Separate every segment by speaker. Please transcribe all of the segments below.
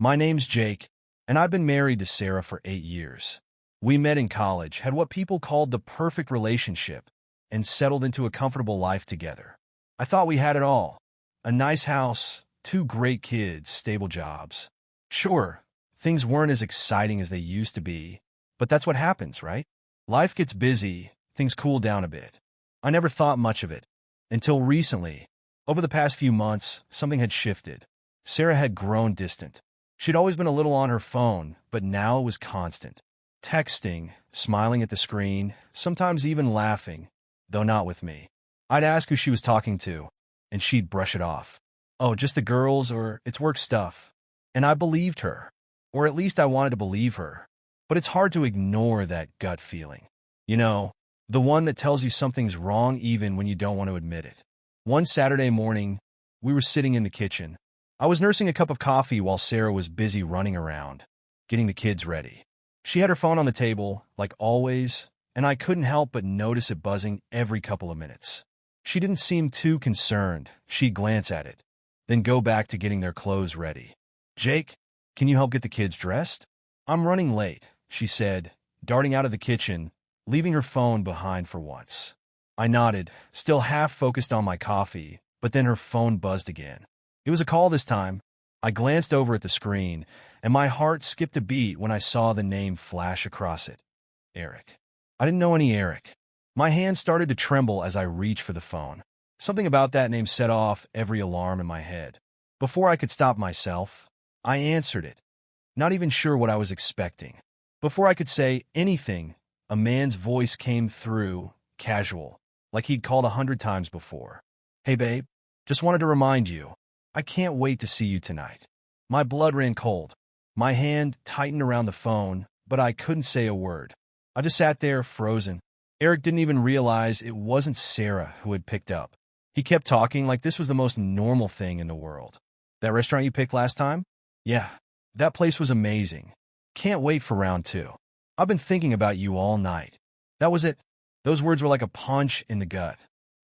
Speaker 1: My name's Jake, and I've been married to Sarah for 8 years. We met in college, had what people called the perfect relationship, and settled into a comfortable life together. I thought we had it all. A nice house, two great kids, stable jobs. Sure, things weren't as exciting as they used to be, but that's what happens, right? Life gets busy, things cool down a bit. I never thought much of it. Until recently, over the past few months, something had shifted. Sarah had grown distant. She'd always been a little on her phone, but now it was constant. Texting, smiling at the screen, sometimes even laughing, though not with me. I'd ask who she was talking to, and she'd brush it off. Oh, just the girls, or it's work stuff. And I believed her. Or at least I wanted to believe her. But it's hard to ignore that gut feeling. You know, the one that tells you something's wrong even when you don't want to admit it. One Saturday morning, we were sitting in the kitchen. I was nursing a cup of coffee while Sarah was busy running around, getting the kids ready. She had her phone on the table, like always, and I couldn't help but notice it buzzing every couple of minutes. She didn't seem too concerned. She'd glance at it, then go back to getting their clothes ready. "Jake, can you help get the kids dressed? I'm running late," she said, darting out of the kitchen, leaving her phone behind for once. I nodded, still half focused on my coffee, but then her phone buzzed again. It was a call this time. I glanced over at the screen, and my heart skipped a beat when I saw the name flash across it. Eric. I didn't know any Eric. My hand started to tremble as I reached for the phone. Something about that name set off every alarm in my head. Before I could stop myself, I answered it, not even sure what I was expecting. Before I could say anything, a man's voice came through, casual, like he'd called 100 times before. "Hey babe, just wanted to remind you, I can't wait to see you tonight." My blood ran cold. My hand tightened around the phone, but I couldn't say a word. I just sat there, frozen. Eric didn't even realize it wasn't Sarah who had picked up. He kept talking like this was the most normal thing in the world. "That restaurant you picked last time? Yeah, that place was amazing. Can't wait for round 2. I've been thinking about you all night." That was it. Those words were like a punch in the gut.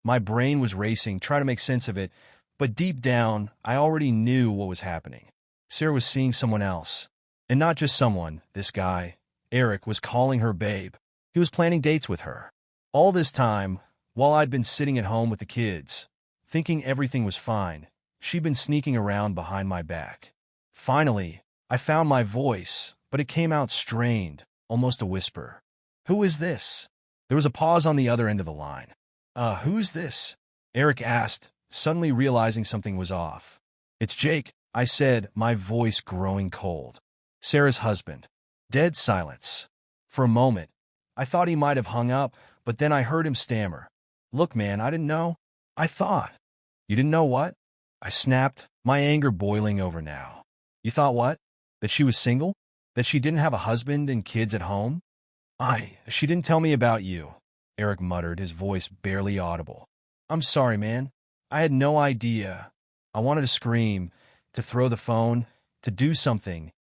Speaker 1: My brain was racing, trying to make sense of it, but deep down, I already knew what was happening. Sarah was seeing someone else. And not just someone, this guy. Eric was calling her babe. He was planning dates with her. All this time, while I'd been sitting at home with the kids, thinking everything was fine, she'd been sneaking around behind my back. Finally, I found my voice, but it came out strained, almost a whisper. "Who is this?" There was a pause on the other end of the line. Who's this?" Eric asked, suddenly realizing something was off. "It's Jake," I said, my voice growing cold. "Sarah's husband." Dead silence. For a moment, I thought he might have hung up, but then I heard him stammer. "Look, man, I didn't know. I thought." "You didn't know what?" I snapped, my anger boiling over now. "You thought what? That she was single? That she didn't have a husband and kids at home?" She didn't tell me about you," Eric muttered, his voice barely audible. "I'm sorry, man. I had no idea." I wanted to scream, to throw the phone, to do something.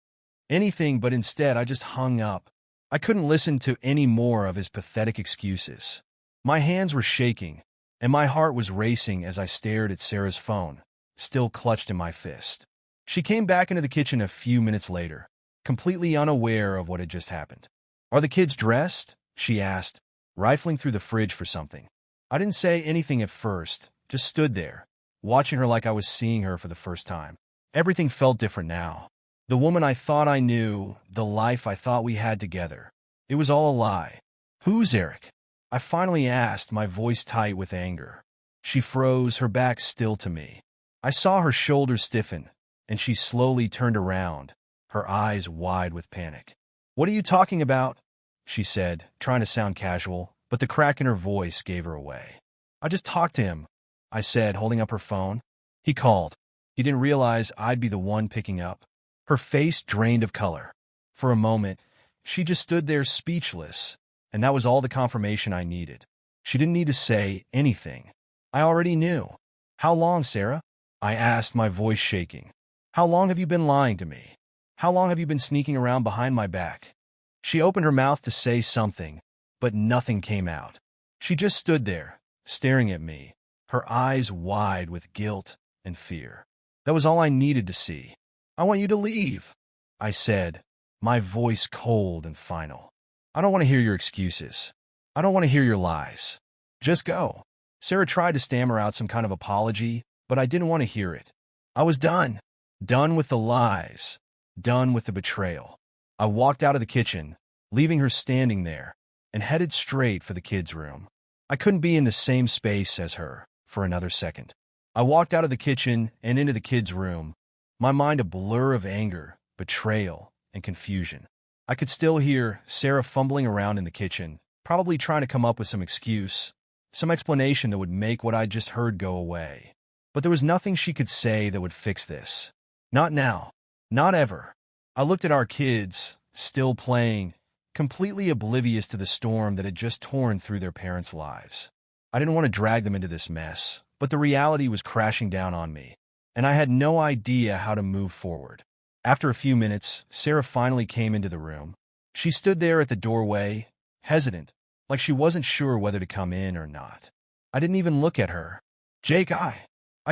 Speaker 1: Anything, but instead I just hung up. I couldn't listen to any more of his pathetic excuses. My hands were shaking, and my heart was racing as I stared at Sarah's phone, still clutched in my fist. She came back into the kitchen a few minutes later, completely unaware of what had just happened. "Are the kids dressed?" she asked, rifling through the fridge for something. I didn't say anything at first, just stood there, watching her like I was seeing her for the first time. Everything felt different now. The woman I thought I knew, the life I thought we had together. It was all a lie. "Who's Eric?" I finally asked, my voice tight with anger. She froze, her back still to me. I saw her shoulders stiffen, and she slowly turned around, her eyes wide with panic. "What are you talking about?" she said, trying to sound casual, but the crack in her voice gave her away. "I just talked to him," I said, holding up her phone. "He called. He didn't realize I'd be the one picking up." Her face drained of color. For a moment, she just stood there speechless, and that was all the confirmation I needed. She didn't need to say anything. I already knew. "How long, Sarah?" I asked, my voice shaking. "How long have you been lying to me? How long have you been sneaking around behind my back?" She opened her mouth to say something, but nothing came out. She just stood there, staring at me, her eyes wide with guilt and fear. That was all I needed to see. I want you to leave, I said, my voice cold and final. I don't want to hear your excuses. I don't want to hear your lies. Just go. Sarah tried to stammer out some kind of apology, but I didn't want to hear it. I was done. Done with the lies. Done with the betrayal. I walked out of the kitchen, leaving her standing there, and headed straight for the kids' room. I couldn't be in the same space as her for another second. I walked out of the kitchen and into the kids' room, my mind a blur of anger, betrayal, and confusion. I could still hear Sarah fumbling around in the kitchen, probably trying to come up with some excuse, some explanation that would make what I'd just heard go away. But there was nothing she could say that would fix this. Not now. Not ever. I looked at our kids, still playing, completely oblivious to the storm that had just torn through their parents' lives. I didn't want to drag them into this mess, but the reality was crashing down on me, and I had no idea how to move forward. After a few minutes, Sarah finally came into the room. She stood there at the doorway, hesitant, like she wasn't sure whether to come in or not. I didn't even look at her. Jake, I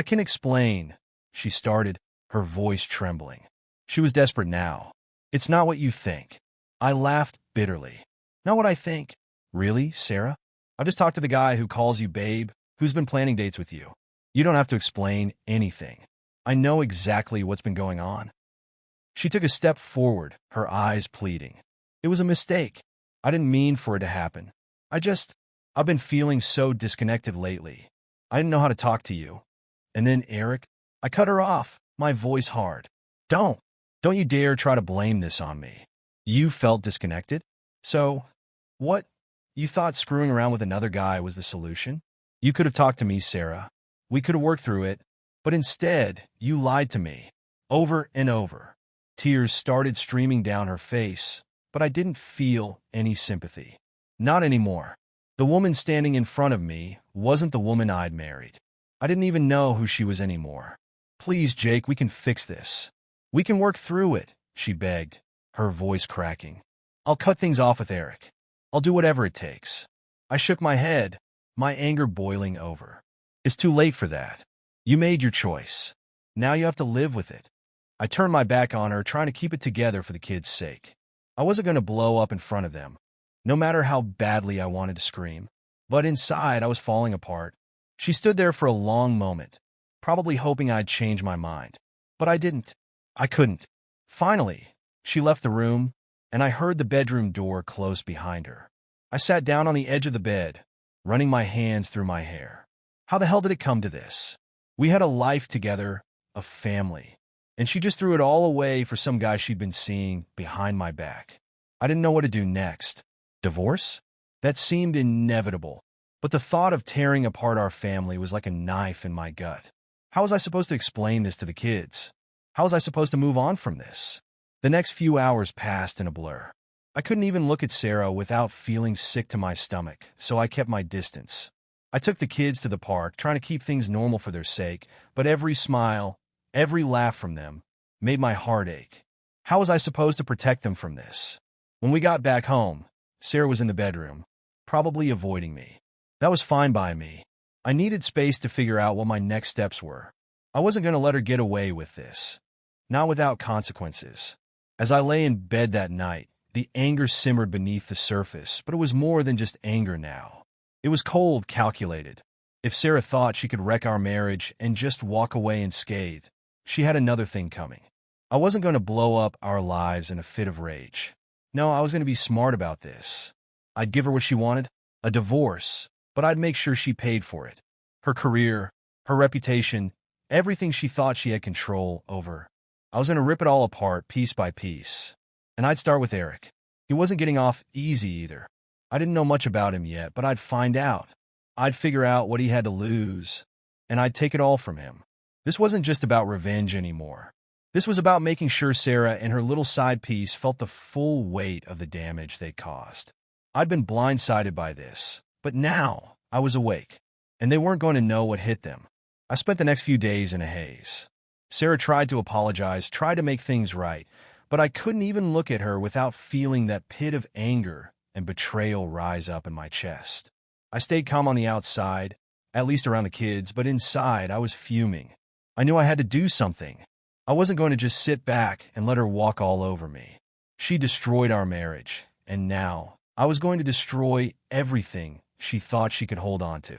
Speaker 1: can explain, she started, her voice trembling. She was desperate now. It's not what you think. I laughed bitterly. Not what I think. Really, Sarah? I've just talked to the guy who calls you babe, who's been planning dates with you. You don't have to explain anything. I know exactly what's been going on. She took a step forward, her eyes pleading. It was a mistake. I didn't mean for it to happen. I've been feeling so disconnected lately. I didn't know how to talk to you. And then Eric, I cut her off, my voice hard. Don't you dare try to blame this on me. You felt disconnected? So, what? You thought screwing around with another guy was the solution? You could have talked to me, Sarah. We could have worked through it. But instead, you lied to me. Over and over. Tears started streaming down her face, but I didn't feel any sympathy. Not anymore. The woman standing in front of me wasn't the woman I'd married. I didn't even know who she was anymore. Please, Jake, we can fix this. We can work through it, she begged, her voice cracking. I'll cut things off with Eric. I'll do whatever it takes. I shook my head, my anger boiling over. It's too late for that. You made your choice. Now you have to live with it. I turned my back on her, trying to keep it together for the kids' sake. I wasn't going to blow up in front of them, no matter how badly I wanted to scream. But inside, I was falling apart. She stood there for a long moment, probably hoping I'd change my mind. But I didn't. I couldn't. Finally, she left the room, and I heard the bedroom door close behind her. I sat down on the edge of the bed, running my hands through my hair. How the hell did it come to this? We had a life together, a family, and she just threw it all away for some guy she'd been seeing behind my back. I didn't know what to do next. Divorce? That seemed inevitable, but the thought of tearing apart our family was like a knife in my gut. How was I supposed to explain this to the kids? How was I supposed to move on from this? The next few hours passed in a blur. I couldn't even look at Sarah without feeling sick to my stomach, so I kept my distance. I took the kids to the park, trying to keep things normal for their sake, but every smile, every laugh from them, made my heart ache. How was I supposed to protect them from this? When we got back home, Sarah was in the bedroom, probably avoiding me. That was fine by me. I needed space to figure out what my next steps were. I wasn't going to let her get away with this. Not without consequences. As I lay in bed that night, the anger simmered beneath the surface, but it was more than just anger now. It was cold, calculated. If Sarah thought she could wreck our marriage and just walk away unscathed, she had another thing coming. I wasn't going to blow up our lives in a fit of rage. No, I was going to be smart about this. I'd give her what she wanted, a divorce, but I'd make sure she paid for it. Her career, her reputation, everything she thought she had control over. I was going to rip it all apart piece by piece. And I'd start with Eric. He wasn't getting off easy either. I didn't know much about him yet, but I'd find out. I'd figure out what he had to lose, and I'd take it all from him. This wasn't just about revenge anymore. This was about making sure Sarah and her little side piece felt the full weight of the damage they'd caused. I'd been blindsided by this, but now I was awake, and they weren't going to know what hit them. I spent the next few days in a haze. Sarah tried to apologize, tried to make things right, but I couldn't even look at her without feeling that pit of anger and betrayal rise up in my chest. I stayed calm on the outside, at least around the kids, but inside I was fuming. I knew I had to do something. I wasn't going to just sit back and let her walk all over me. She destroyed our marriage, and now I was going to destroy everything she thought she could hold on to.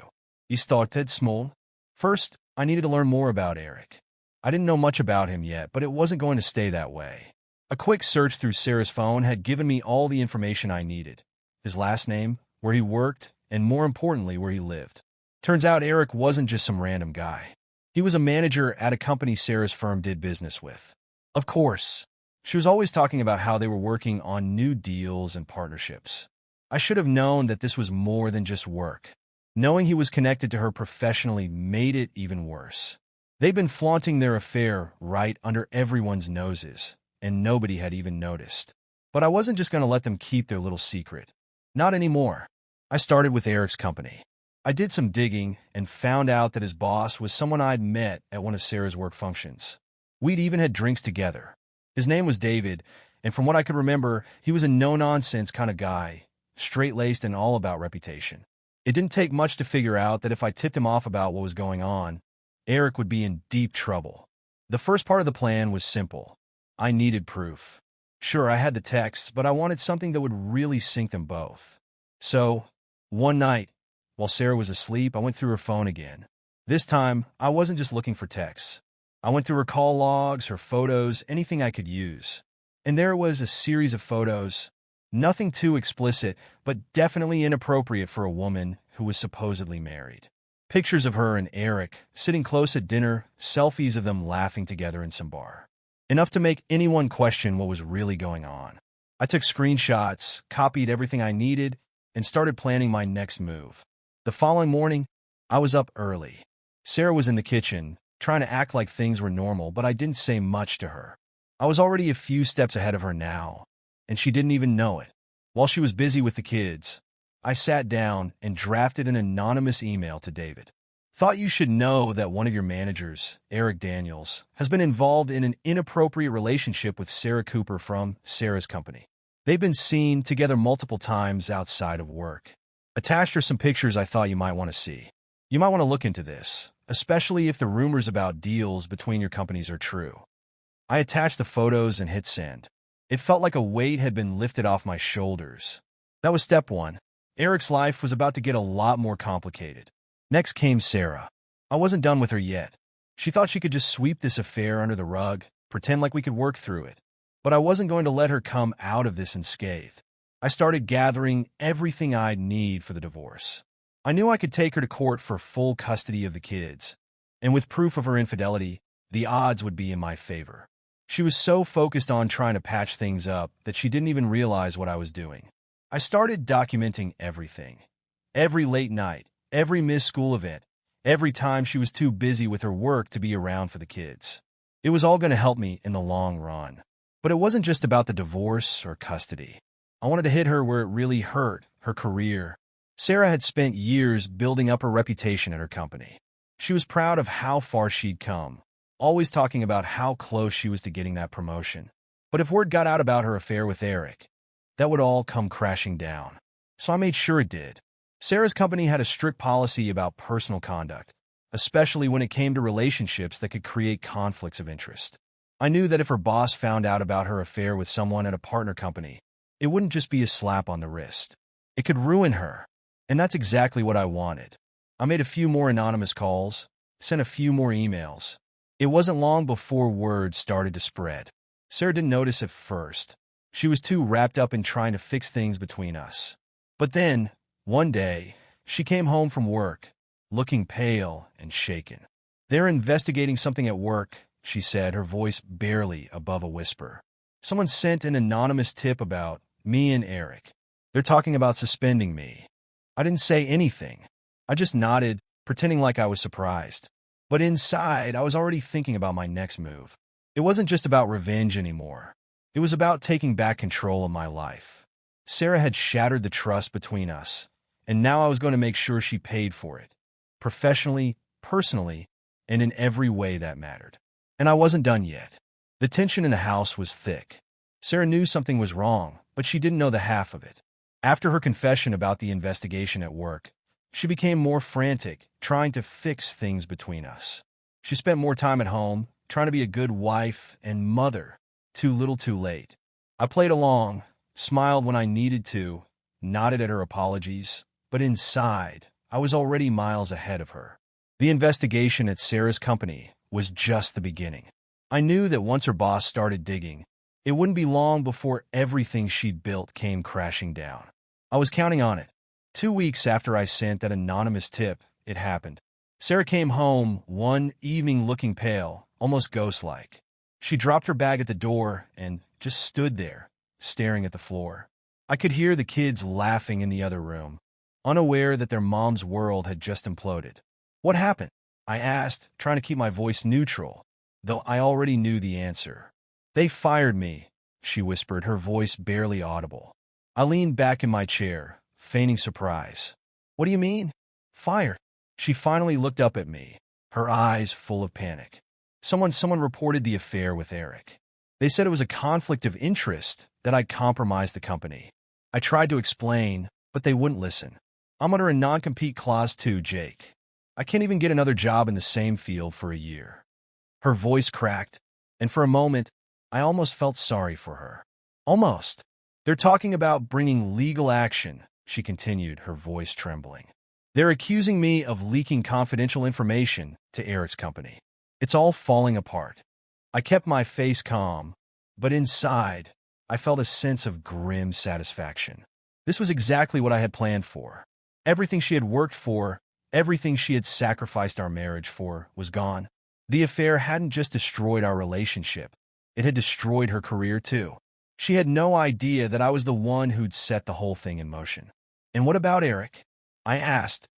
Speaker 1: He started small. First, I needed to learn more about Eric. I didn't know much about him yet, but it wasn't going to stay that way. A quick search through Sarah's phone had given me all the information I needed. His last name, where he worked, and more importantly, where he lived. Turns out Eric wasn't just some random guy. He was a manager at a company Sarah's firm did business with. Of course, she was always talking about how they were working on new deals and partnerships. I should have known that this was more than just work. Knowing he was connected to her professionally made it even worse. They'd been flaunting their affair right under everyone's noses, and nobody had even noticed. But I wasn't just going to let them keep their little secret. Not anymore. I started with Eric's company. I did some digging and found out that his boss was someone I'd met at one of Sarah's work functions. We'd even had drinks together. His name was David, and from what I could remember, he was a no-nonsense kind of guy, straight-laced and all about reputation. It didn't take much to figure out that if I tipped him off about what was going on, Eric would be in deep trouble. The first part of the plan was simple. I needed proof. Sure, I had the texts, but I wanted something that would really sink them both. So, one night, while Sarah was asleep, I went through her phone again. This time, I wasn't just looking for texts. I went through her call logs, her photos, anything I could use. And there was a series of photos. Nothing too explicit, but definitely inappropriate for a woman who was supposedly married. Pictures of her and Eric sitting close at dinner, selfies of them laughing together in some bar. Enough to make anyone question what was really going on. I took screenshots, copied everything I needed, and started planning my next move. The following morning, I was up early. Sarah was in the kitchen, trying to act like things were normal, but I didn't say much to her. I was already a few steps ahead of her now, and she didn't even know it. While she was busy with the kids, I sat down and drafted an anonymous email to David. Thought you should know that one of your managers, Eric Daniels, has been involved in an inappropriate relationship with Sarah Cooper from Sarah's company. They've been seen together multiple times outside of work. Attached are some pictures I thought you might want to see. You might want to look into this, especially if the rumors about deals between your companies are true. I attached the photos and hit send. It felt like a weight had been lifted off my shoulders. That was step one. Eric's life was about to get a lot more complicated. Next came Sarah. I wasn't done with her yet. She thought she could just sweep this affair under the rug, pretend like we could work through it. But I wasn't going to let her come out of this unscathed. I started gathering everything I'd need for the divorce. I knew I could take her to court for full custody of the kids, and with proof of her infidelity, the odds would be in my favor. She was so focused on trying to patch things up that she didn't even realize what I was doing. I started documenting everything. Every late night, every missed school event, every time she was too busy with her work to be around for the kids. It was all going to help me in the long run. But it wasn't just about the divorce or custody. I wanted to hit her where it really hurt, her career. Sarah had spent years building up her reputation at her company. She was proud of how far she'd come, always talking about how close she was to getting that promotion. But if word got out about her affair with Eric, that would all come crashing down. So I made sure it did. Sarah's company had a strict policy about personal conduct, especially when it came to relationships that could create conflicts of interest. I knew that if her boss found out about her affair with someone at a partner company, it wouldn't just be a slap on the wrist. It could ruin her. And that's exactly what I wanted. I made a few more anonymous calls, sent a few more emails. It wasn't long before word started to spread. Sarah didn't notice at first. She was too wrapped up in trying to fix things between us. But then, one day, she came home from work, looking pale and shaken. "They're investigating something at work," she said, her voice barely above a whisper. "Someone sent an anonymous tip about me and Eric. They're talking about suspending me." I didn't say anything. I just nodded, pretending like I was surprised. But inside, I was already thinking about my next move. It wasn't just about revenge anymore. It was about taking back control of my life. Sarah had shattered the trust between us, and now I was going to make sure she paid for it. Professionally, personally, and in every way that mattered. And I wasn't done yet. The tension in the house was thick. Sarah knew something was wrong, but she didn't know the half of it. After her confession about the investigation at work, she became more frantic, trying to fix things between us. She spent more time at home, trying to be a good wife and mother. Too little too late. I played along, smiled when I needed to, nodded at her apologies, but inside, I was already miles ahead of her. The investigation at Sarah's company was just the beginning. I knew that once her boss started digging, it wouldn't be long before everything she'd built came crashing down. I was counting on it. 2 weeks after I sent that anonymous tip, it happened. Sarah came home one evening looking pale, almost ghost-like. She dropped her bag at the door and just stood there, staring at the floor. I could hear the kids laughing in the other room, unaware that their mom's world had just imploded. "What happened?" I asked, trying to keep my voice neutral, though I already knew the answer. "They fired me," she whispered, her voice barely audible. I leaned back in my chair, feigning surprise. "What do you mean? Fired?" She finally looked up at me, her eyes full of panic. Someone reported the affair with Eric. They said it was a conflict of interest, that I'd compromised the company. I tried to explain, but they wouldn't listen. "I'm under a non-compete clause too, Jake. I can't even get another job in the same field for a year." Her voice cracked, and for a moment, I almost felt sorry for her. Almost. "They're talking about bringing legal action," she continued, her voice trembling. "They're accusing me of leaking confidential information to Eric's company. It's all falling apart." I kept my face calm, but inside, I felt a sense of grim satisfaction. This was exactly what I had planned for. Everything she had worked for, everything she had sacrificed our marriage for, was gone. The affair hadn't just destroyed our relationship. It had destroyed her career, too. She had no idea that I was the one who'd set the whole thing in motion. "And what about Eric?" I asked,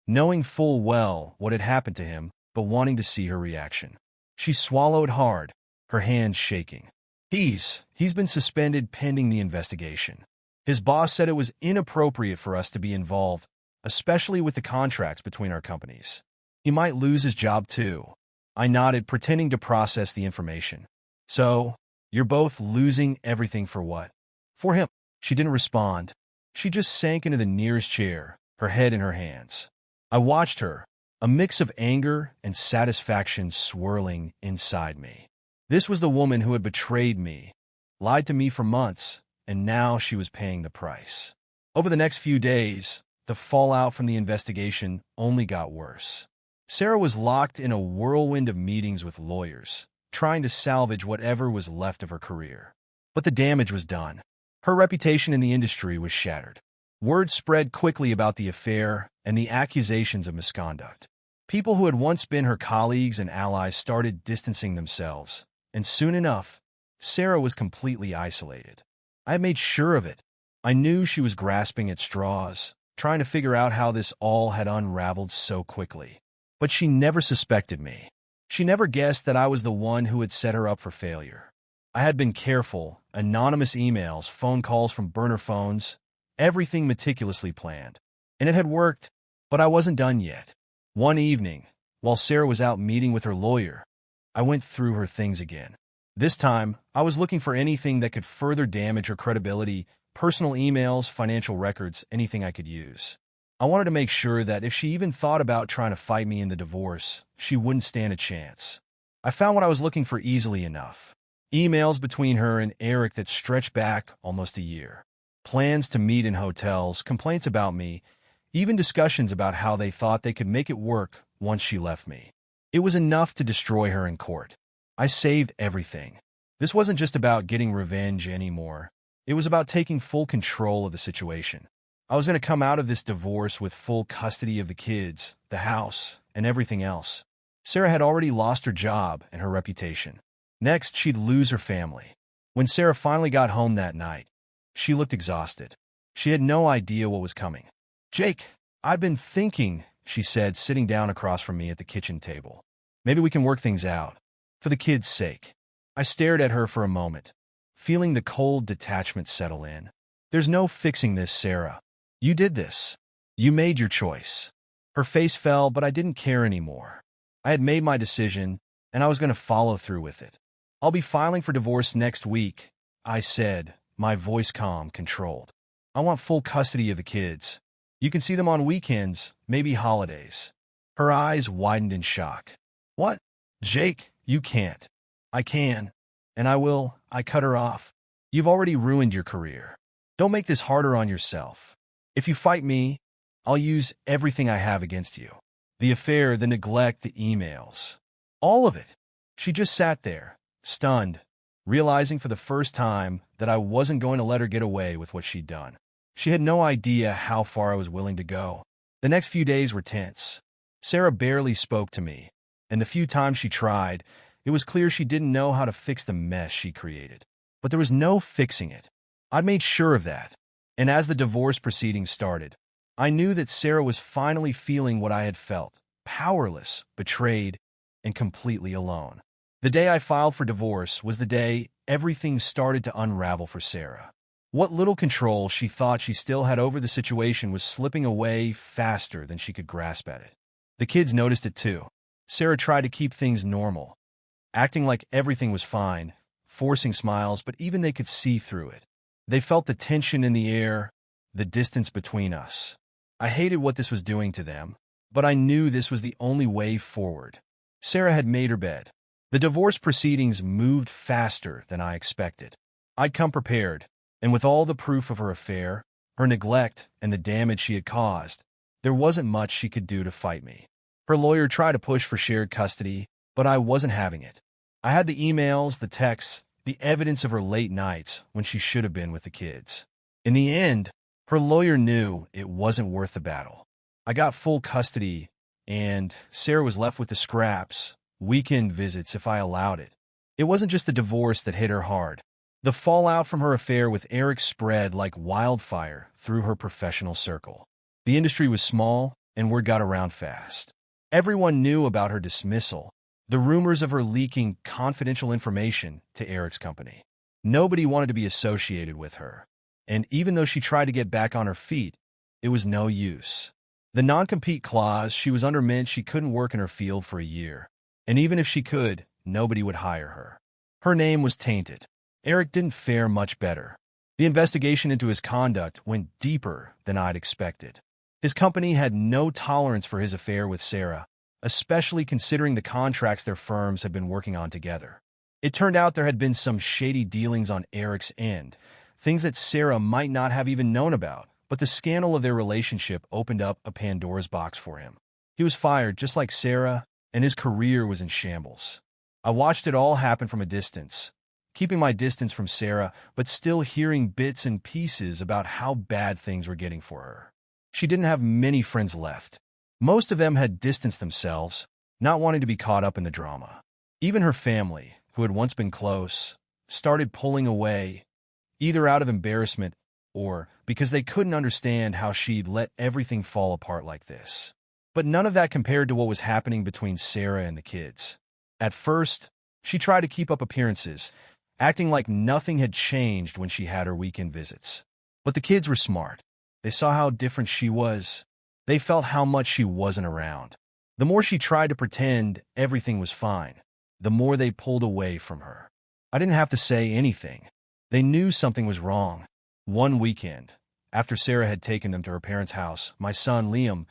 Speaker 1: knowing full well what had happened to him, but wanting to see her reaction. She swallowed hard, her hands shaking. He's been suspended pending the investigation. His boss said it was inappropriate for us to be involved, especially with the contracts between our companies. He might lose his job too." I nodded, pretending to process the information. "So, you're both losing everything for what?" "For him." She didn't respond. She just sank into the nearest chair, her head in her hands. I watched her, a mix of anger and satisfaction swirling inside me. This was the woman who had betrayed me, lied to me for months, and now she was paying the price. Over the next few days, the fallout from the investigation only got worse. Sarah was locked in a whirlwind of meetings with lawyers, trying to salvage whatever was left of her career. But the damage was done. Her reputation in the industry was shattered. Word spread quickly about the affair and the accusations of misconduct. People who had once been her colleagues and allies started distancing themselves, and soon enough, Sarah was completely isolated. I had made sure of it. I knew she was grasping at straws, trying to figure out how this all had unraveled so quickly. But she never suspected me. She never guessed that I was the one who had set her up for failure. I had been careful, anonymous emails, phone calls from burner phones, everything meticulously planned. And it had worked, but I wasn't done yet. One evening, while Sarah was out meeting with her lawyer, I went through her things again. This time, I was looking for anything that could further damage her credibility, personal emails, financial records, anything I could use. I wanted to make sure that if she even thought about trying to fight me in the divorce, she wouldn't stand a chance. I found what I was looking for easily enough. Emails between her and Eric that stretched back almost a year. Plans to meet in hotels, complaints about me, even discussions about how they thought they could make it work once she left me. It was enough to destroy her in court. I saved everything. This wasn't just about getting revenge anymore. It was about taking full control of the situation. I was going to come out of this divorce with full custody of the kids, the house, and everything else. Sarah had already lost her job and her reputation. Next, she'd lose her family. When Sarah finally got home that night, she looked exhausted. She had no idea what was coming. "Jake, I've been thinking," she said, sitting down across from me at the kitchen table. "Maybe we can work things out, for the kids' sake." I stared at her for a moment, feeling the cold detachment settle in. "There's no fixing this, Sarah. You did this. You made your choice." Her face fell, but I didn't care anymore. I had made my decision, and I was going to follow through with it. "I'll be filing for divorce next week," I said, my voice calm, controlled. "I want full custody of the kids. You can see them on weekends, maybe holidays." Her eyes widened in shock. "What? Jake, you can't. I can. And I will. I cut her off. You've already ruined your career. Don't make this harder on yourself. If you fight me, I'll use everything I have against you. The affair, the neglect, the emails. All of it. She just sat there, stunned, realizing for the first time that I wasn't going to let her get away with what she'd done. She had no idea how far I was willing to go. The next few days were tense. Sarah barely spoke to me, and the few times she tried, it was clear she didn't know how to fix the mess she created. But there was no fixing it. I'd made sure of that. And as the divorce proceedings started, I knew that Sarah was finally feeling what I had felt, powerless, betrayed, and completely alone. The day I filed for divorce was the day everything started to unravel for Sarah. What little control she thought she still had over the situation was slipping away faster than she could grasp at it. The kids noticed it too. Sarah tried to keep things normal, acting like everything was fine, forcing smiles, but even they could see through it. They felt the tension in the air, the distance between us. I hated what this was doing to them, but I knew this was the only way forward. Sarah had made her bed. The divorce proceedings moved faster than I expected. I'd come prepared, and with all the proof of her affair, her neglect, and the damage she had caused, there wasn't much she could do to fight me. Her lawyer tried to push for shared custody, but I wasn't having it. I had the emails, the texts, the evidence of her late nights when she should have been with the kids. In the end, her lawyer knew it wasn't worth the battle. I got full custody, and Sarah was left with the scraps, weekend visits if I allowed it. It wasn't just the divorce that hit her hard. The fallout from her affair with Eric spread like wildfire through her professional circle. The industry was small, and word got around fast. Everyone knew about her dismissal, the rumors of her leaking confidential information to Eric's company. Nobody wanted to be associated with her, and even though she tried to get back on her feet, it was no use. The non-compete clause she was under meant she couldn't work in her field for a year, and even if she could, nobody would hire her. Her name was tainted. Eric didn't fare much better. The investigation into his conduct went deeper than I'd expected. His company had no tolerance for his affair with Sarah, especially considering the contracts their firms had been working on together. It turned out there had been some shady dealings on Eric's end, things that Sarah might not have even known about, but the scandal of their relationship opened up a Pandora's box for him. He was fired just like Sarah, and his career was in shambles. I watched it all happen from a distance, keeping my distance from Sarah, but still hearing bits and pieces about how bad things were getting for her. She didn't have many friends left. Most of them had distanced themselves, not wanting to be caught up in the drama. Even her family, who had once been close, started pulling away, either out of embarrassment or because they couldn't understand how she'd let everything fall apart like this. But none of that compared to what was happening between Sarah and the kids. At first, she tried to keep up appearances, acting like nothing had changed when she had her weekend visits. But the kids were smart. They saw how different she was. They felt how much she wasn't around. The more she tried to pretend everything was fine, the more they pulled away from her. I didn't have to say anything. They knew something was wrong. One weekend, after Sarah had taken them to her parents' house, my son, Liam,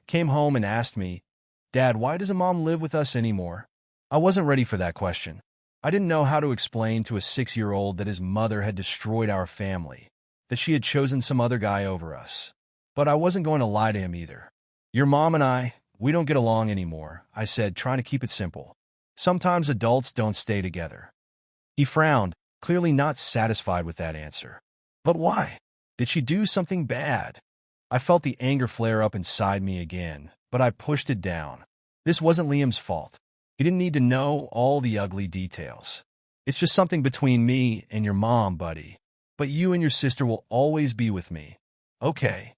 Speaker 1: came home and asked me, "Dad, why doesn't Mom live with us anymore?" I wasn't ready for that question. I didn't know how to explain to a 6-year-old that his mother had destroyed our family, that she had chosen some other guy over us. But I wasn't going to lie to him either. "Your mom and I, we don't get along anymore," I said, trying to keep it simple. "Sometimes adults don't stay together." He frowned, clearly not satisfied with that answer. "But why? Did she do something bad?" I felt the anger flare up inside me again, but I pushed it down. This wasn't Liam's fault. He didn't need to know all the ugly details. "It's just something between me and your mom, buddy. But you and your sister will always be with me." "Okay."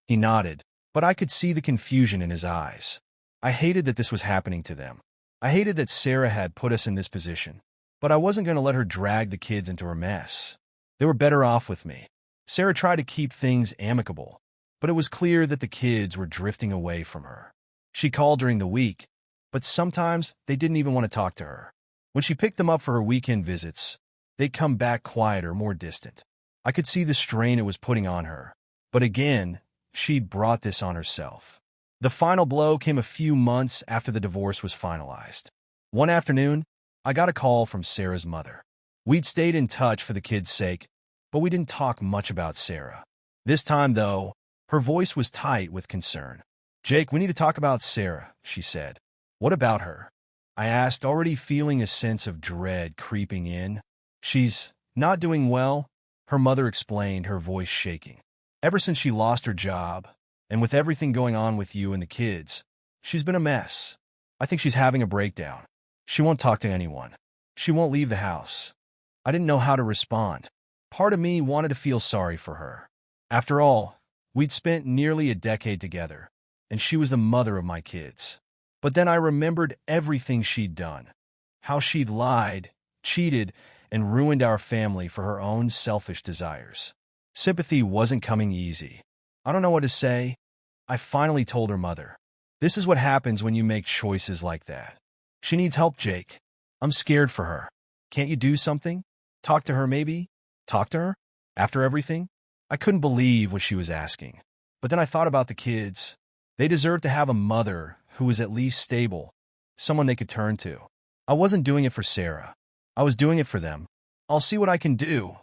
Speaker 1: He nodded, but I could see the confusion in his eyes. I hated that this was happening to them. I hated that Sarah had put us in this position, but I wasn't going to let her drag the kids into her mess. They were better off with me. Sarah tried to keep things amicable, but it was clear that the kids were drifting away from her. She called during the week, but sometimes they didn't even want to talk to her. When she picked them up for her weekend visits, they'd come back quieter, more distant. I could see the strain it was putting on her, but again, she'd brought this on herself. The final blow came a few months after the divorce was finalized. One afternoon, I got a call from Sarah's mother. We'd stayed in touch for the kids' sake, but we didn't talk much about Sarah. This time, though, her voice was tight with concern. "Jake, we need to talk about Sarah," she said. "What about her?" I asked, already feeling a sense of dread creeping in. "She's not doing well," her mother explained, her voice shaking. "Ever since she lost her job, and with everything going on with you and the kids, she's been a mess. I think she's having a breakdown. She won't talk to anyone. She won't leave the house." I didn't know how to respond. Part of me wanted to feel sorry for her. After all, we'd spent nearly a decade together, and she was the mother of my kids. But then I remembered everything she'd done, how she'd lied, cheated, and ruined our family for her own selfish desires. Sympathy wasn't coming easy. "I don't know what to say," I finally told her mother. "This is what happens when you make choices like that. She needs help, Jake. I'm scared for her. Can't you do something? Talk to her, maybe? Talk to her? After everything?" I couldn't believe what she was asking. But then I thought about the kids. They deserved to have a mother who was at least stable, someone they could turn to. I wasn't doing it for Sarah. I was doing it for them. "I'll see what I can do,"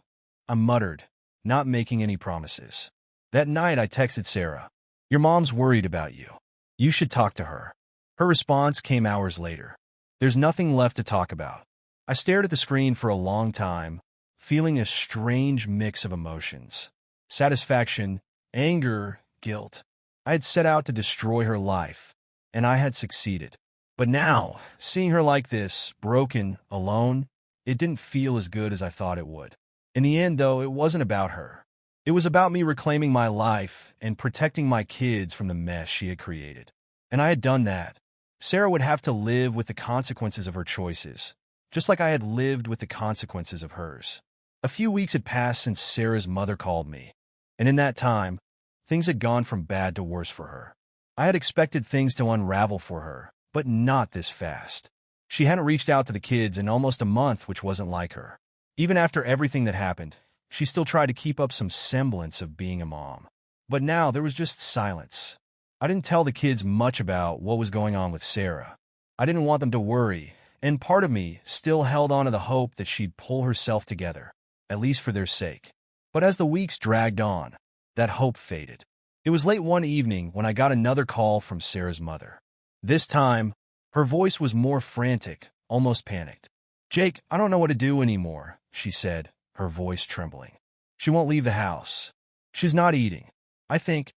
Speaker 1: I muttered, not making any promises. That night I texted Sarah, "Your mom's worried about you. You should talk to her." Her response came hours later. "There's nothing left to talk about." I stared at the screen for a long time, feeling a strange mix of emotions. Satisfaction, anger, guilt. I had set out to destroy her life, and I had succeeded. But now, seeing her like this, broken, alone, it didn't feel as good as I thought it would. In the end, though, it wasn't about her. It was about me reclaiming my life and protecting my kids from the mess she had created. And I had done that. Sarah would have to live with the consequences of her choices, just like I had lived with the consequences of hers. A few weeks had passed since Sarah's mother called me, and in that time, things had gone from bad to worse for her. I had expected things to unravel for her, but not this fast. She hadn't reached out to the kids in almost a month, which wasn't like her. Even after everything that happened, she still tried to keep up some semblance of being a mom. But now there was just silence. I didn't tell the kids much about what was going on with Sarah. I didn't want them to worry, and part of me still held on to the hope that she'd pull herself together, at least for their sake. But as the weeks dragged on, that hope faded. It was late one evening when I got another call from Sarah's mother. This time, her voice was more frantic, almost panicked. "Jake, I don't know what to do anymore," she said, her voice trembling. "She won't leave the house. She's not eating. I think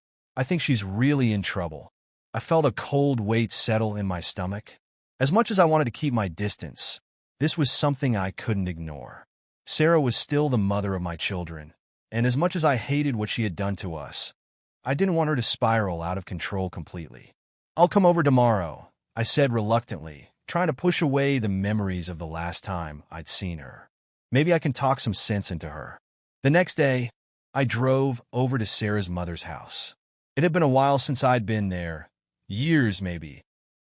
Speaker 1: she's really in trouble." I felt a cold weight settle in my stomach. As much as I wanted to keep my distance, this was something I couldn't ignore. Sarah was still the mother of my children, and as much as I hated what she had done to us, I didn't want her to spiral out of control completely. "I'll come over tomorrow," I said reluctantly, trying to push away the memories of the last time I'd seen her. Maybe I can talk some sense into her. The next day, I drove over to Sarah's mother's house. It had been a while since I'd been there, years maybe,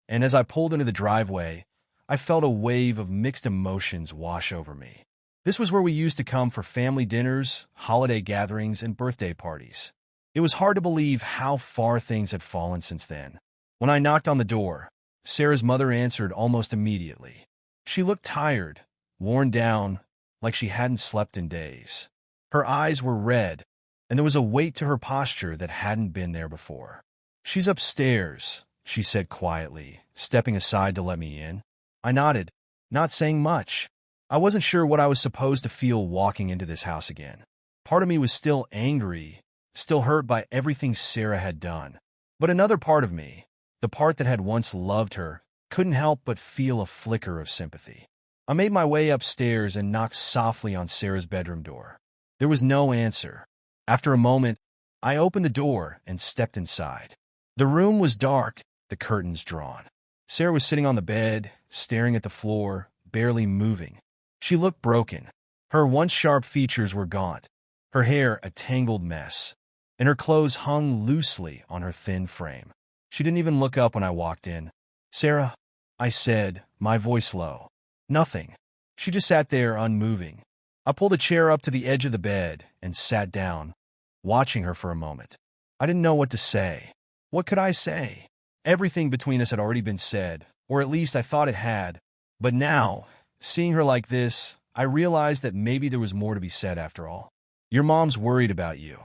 Speaker 1: and as I pulled into the driveway, I felt a wave of mixed emotions wash over me. This was where we used to come for family dinners, holiday gatherings, and birthday parties. It was hard to believe how far things had fallen since then. When I knocked on the door, Sarah's mother answered almost immediately. She looked tired, worn down, like she hadn't slept in days. Her eyes were red, and there was a weight to her posture that hadn't been there before. "She's upstairs," she said quietly, stepping aside to let me in. I nodded, not saying much. I wasn't sure what I was supposed to feel walking into this house again. Part of me was still angry, still hurt by everything Sarah had done. But another part of me, the part that had once loved her, couldn't help but feel a flicker of sympathy. I made my way upstairs and knocked softly on Sarah's bedroom door. There was no answer. After a moment, I opened the door and stepped inside. The room was dark, the curtains drawn. Sarah was sitting on the bed, staring at the floor, barely moving. She looked broken. Her once sharp features were gaunt, her hair a tangled mess, and her clothes hung loosely on her thin frame. She didn't even look up when I walked in. "Sarah," I said, my voice low. "Nothing." She just sat there unmoving. I pulled a chair up to the edge of the bed and sat down, watching her for a moment. I didn't know what to say. What could I say? Everything between us had already been said, or at least I thought it had. But now, seeing her like this, I realized that maybe there was more to be said after all. Your mom's worried about you.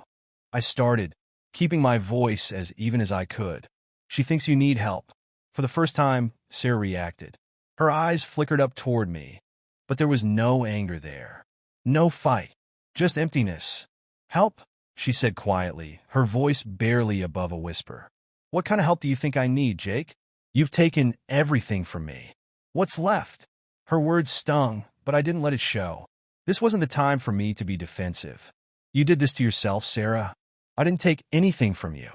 Speaker 1: I started, keeping my voice as even as I could. She thinks you need help. For the first time, Sarah reacted. Her eyes flickered up toward me, but there was no anger there. No fight, just emptiness. Help, she said quietly, her voice barely above a whisper. What kind of help do you think I need, Jake? You've taken everything from me. What's left? Her words stung, but I didn't let it show. This wasn't the time for me to be defensive. You did this to yourself, Sarah. I didn't take anything from you.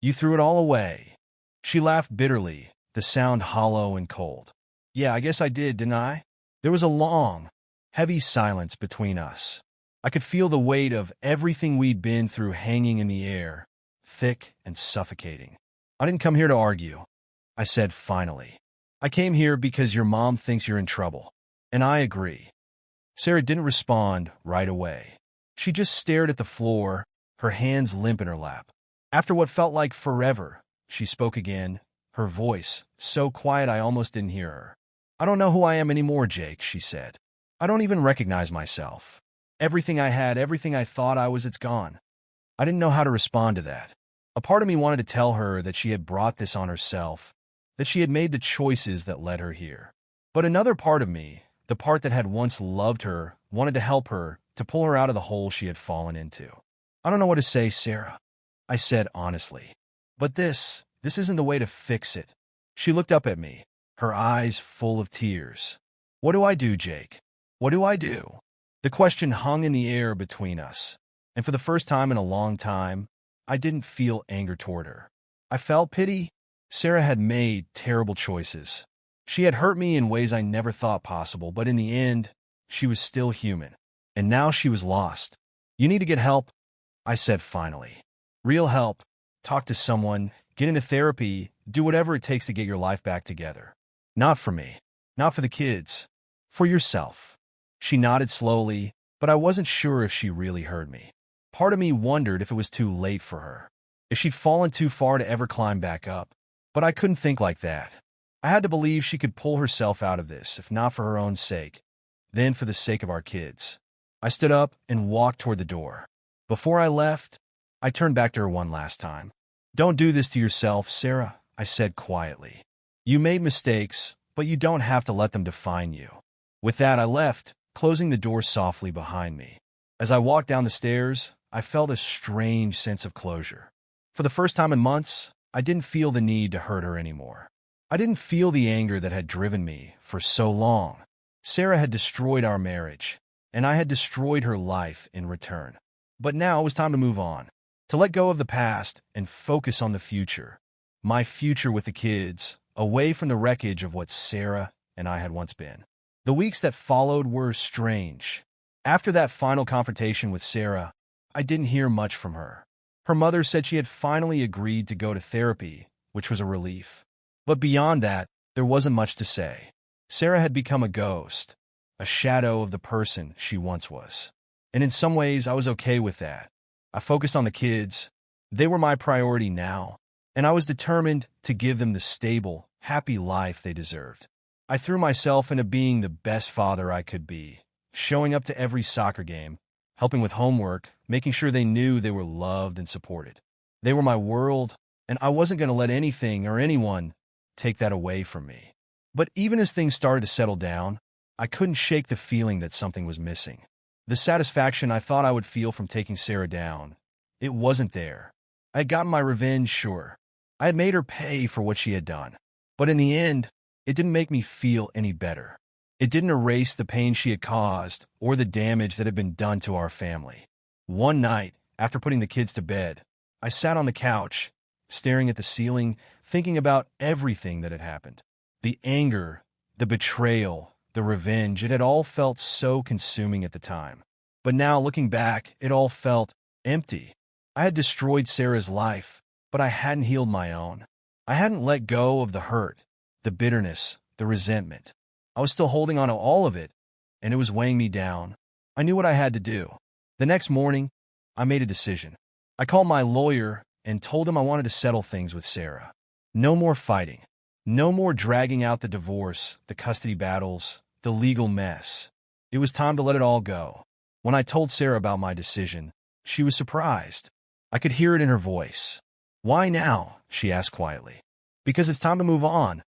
Speaker 1: You threw it all away. She laughed bitterly, the sound hollow and cold. Yeah, I guess I did, didn't I? There was a long, heavy silence between us. I could feel the weight of everything we'd been through hanging in the air, thick and suffocating. I didn't come here to argue, I said finally. I came here because your mom thinks you're in trouble. And I agree. Sarah didn't respond right away. She just stared at the floor, her hands limp in her lap. After what felt like forever, she spoke again, her voice so quiet I almost didn't hear her. I don't know who I am anymore, Jake, she said. I don't even recognize myself. Everything I had, everything I thought I was, it's gone. I didn't know how to respond to that. A part of me wanted to tell her that she had brought this on herself, that she had made the choices that led her here. But another part of me, the part that had once loved her, wanted to help her, to pull her out of the hole she had fallen into. I don't know what to say, Sarah, I said honestly. But this isn't the way to fix it. She looked up at me, her eyes full of tears. What do I do, Jake? What do I do? The question hung in the air between us. And for the first time in a long time, I didn't feel anger toward her. I felt pity. Sarah had made terrible choices. She had hurt me in ways I never thought possible, but in the end, she was still human. And now she was lost. You need to get help, I said finally. Real help. Talk to someone, get into therapy, do whatever it takes to get your life back together. Not for me. Not for the kids. For yourself. She nodded slowly, but I wasn't sure if she really heard me. Part of me wondered if it was too late for her, if she'd fallen too far to ever climb back up. But I couldn't think like that. I had to believe she could pull herself out of this, if not for her own sake, then for the sake of our kids. I stood up and walked toward the door. Before I left, I turned back to her one last time. Don't do this to yourself, Sarah, I said quietly. You made mistakes, but you don't have to let them define you. With that, I left, closing the door softly behind me. As I walked down the stairs, I felt a strange sense of closure. For the first time in months, I didn't feel the need to hurt her anymore. I didn't feel the anger that had driven me for so long. Sarah had destroyed our marriage, and I had destroyed her life in return. But now it was time to move on, to let go of the past and focus on the future. My future with the kids, away from the wreckage of what Sarah and I had once been. The weeks that followed were strange. After that final confrontation with Sarah, I didn't hear much from her. Her mother said she had finally agreed to go to therapy, which was a relief. But beyond that, there wasn't much to say. Sarah had become a ghost, a shadow of the person she once was. And in some ways, I was okay with that. I focused on the kids. They were my priority now, and I was determined to give them the stable, happy life they deserved. I threw myself into being the best father I could be, showing up to every soccer game, helping with homework, making sure they knew they were loved and supported. They were my world, and I wasn't going to let anything or anyone take that away from me. But even as things started to settle down, I couldn't shake the feeling that something was missing. The satisfaction I thought I would feel from taking Sarah down, it wasn't there. I had gotten my revenge, sure. I had made her pay for what she had done. But in the end, it didn't make me feel any better. It didn't erase the pain she had caused or the damage that had been done to our family. One night, after putting the kids to bed, I sat on the couch, staring at the ceiling, thinking about everything that had happened. The anger, the betrayal, the revenge, it had all felt so consuming at the time. But now, looking back, it all felt empty. I had destroyed Sarah's life, but I hadn't healed my own. I hadn't let go of the hurt, the bitterness, the resentment. I was still holding on to all of it, and it was weighing me down. I knew what I had to do. The next morning, I made a decision. I called my lawyer and told him I wanted to settle things with Sarah. No more fighting. No more dragging out the divorce, the custody battles, the legal mess. It was time to let it all go. When I told Sarah about my decision, she was surprised. I could hear it in her voice. "Why now?" she asked quietly. "Because it's time to move on,"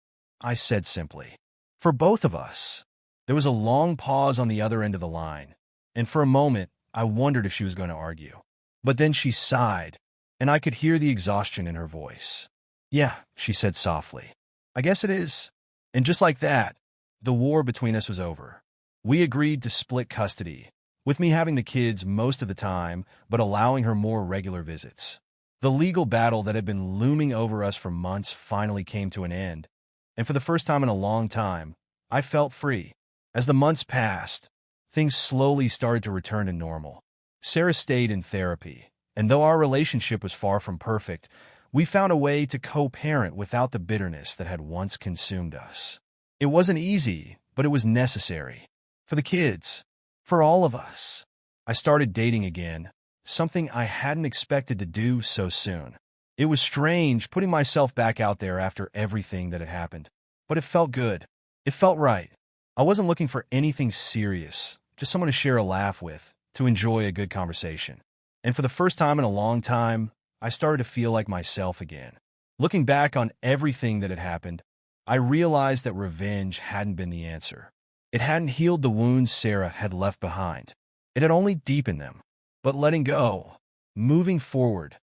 Speaker 1: I said simply. "For both of us." There was a long pause on the other end of the line, and for a moment, I wondered if she was going to argue. But then she sighed, and I could hear the exhaustion in her voice. "Yeah," she said softly. "I guess it is." And just like that, the war between us was over. We agreed to split custody, with me having the kids most of the time, but allowing her more regular visits. The legal battle that had been looming over us for months finally came to an end, and for the first time in a long time, I felt free. As the months passed, things slowly started to return to normal. Sarah stayed in therapy, and though our relationship was far from perfect, we found a way to co-parent without the bitterness that had once consumed us. It wasn't easy, but it was necessary. For the kids. For all of us. I started dating again, something I hadn't expected to do so soon. It was strange putting myself back out there after everything that had happened, but it felt good. It felt right. I wasn't looking for anything serious, just someone to share a laugh with, to enjoy a good conversation. And for the first time in a long time, I started to feel like myself again. Looking back on everything that had happened, I realized that revenge hadn't been the answer. It hadn't healed the wounds Sarah had left behind. It had only deepened them. But letting go, moving forward,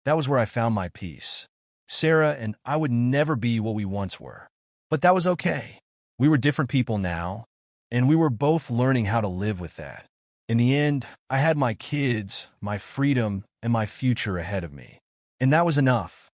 Speaker 1: that was where I found my peace. Sarah and I would never be what we once were. But that was okay. We were different people now, and we were both learning how to live with that. In the end, I had my kids, my freedom, and my future ahead of me. And that was enough.